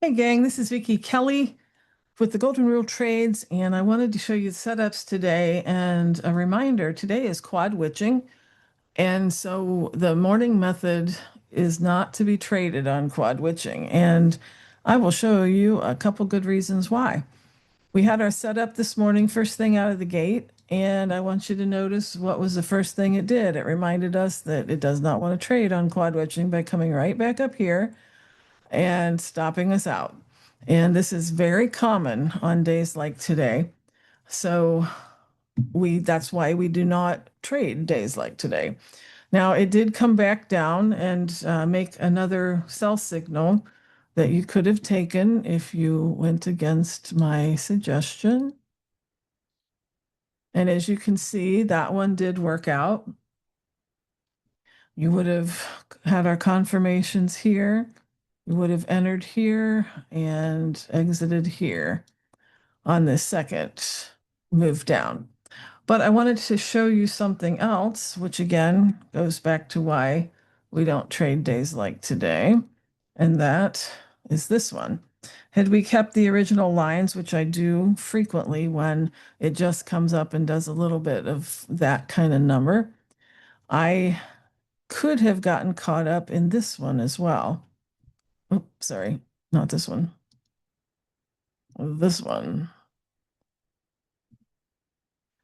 Hey gang, this is Vicky Kelly with the Golden Rule Trades, and I wanted to show you the setups today. And a reminder, today is quad witching, and so the morning method is not to be traded on quad witching. And I will show you a couple good reasons why. We had our setup this morning, first thing out of the gate, and I want you to notice what was the first thing it did. It reminded us that it does not want to trade on quad witching by coming right back up here and stopping us out. And this is very common on days like today. So that's why we do not trade days like today. Now, it did come back down and make another sell signal that you could have taken if you went against my suggestion. And as you can see, that one did work out. You would have had our confirmations here. You would have entered here and exited here on this second move down. But I wanted to show you something else, which again goes back to why we don't trade days like today. And that is this one. Had we kept the original lines, which I do frequently when it just comes up and does a little bit of that kind of number, I could have gotten caught up in this one as well. Oh, sorry, not this one. This one.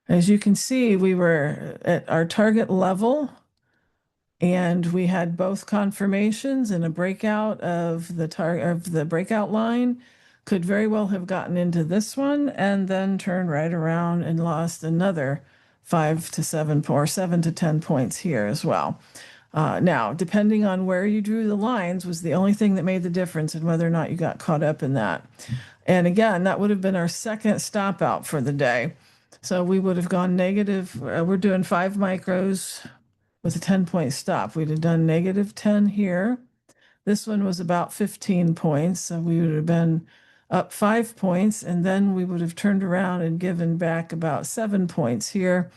As you can see, we were at our target level and we had both confirmations and a breakout of the breakout line. Could very well have gotten into this one and then turned right around and lost another 5 to 7 or 7 to 10 points here as well. Now, depending on where you drew the lines was the only thing that made the difference in whether or not you got caught up in that. And again, that would have been our second stop out for the day. So we would have gone negative. We're doing 5 micros with a 10-point stop. We'd have done negative 10 here. This one was about 15 points. So we would have been up 5 points. And then we would have turned around and given back about 7 points here.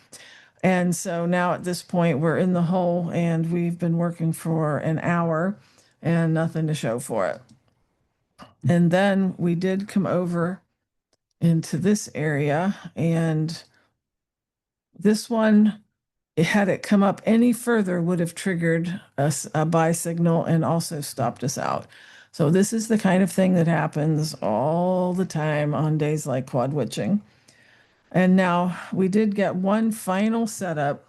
And so now at this point, we're in the hole and we've been working for an hour and nothing to show for it. And then we did come over into this area, and this one, had it come up any further, would have triggered a buy signal and also stopped us out. So this is the kind of thing that happens all the time on days like quad witching. And now we did get one final setup.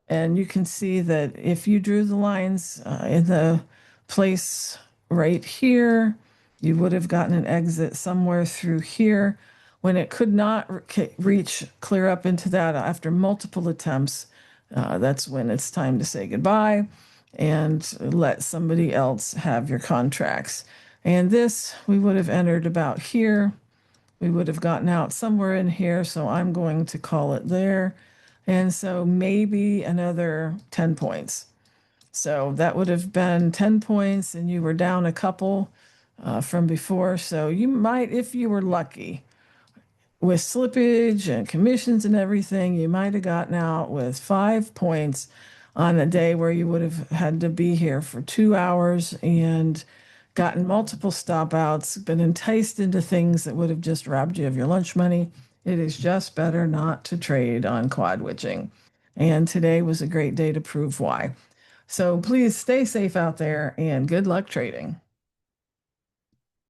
And you can see that if you drew the lines in the place right here, you would have gotten an exit somewhere through here. When it could not reach clear up into that after multiple attempts, that's when it's time to say goodbye and let somebody else have your contracts. And this, we would have entered about here. We would have gotten out somewhere in here, so I'm going to call it there. And so maybe another 10 points. So that would have been 10 points, and you were down a couple from before. So you might, if you were lucky, with slippage and commissions and everything, you might have gotten out with 5 points on a day where you would have had to be here for 2 hours and gotten multiple stop outs, been enticed into things that would have just robbed you of your lunch money. It is just better not to trade on quad witching. And today was a great day to prove why. So please stay safe out there and good luck trading.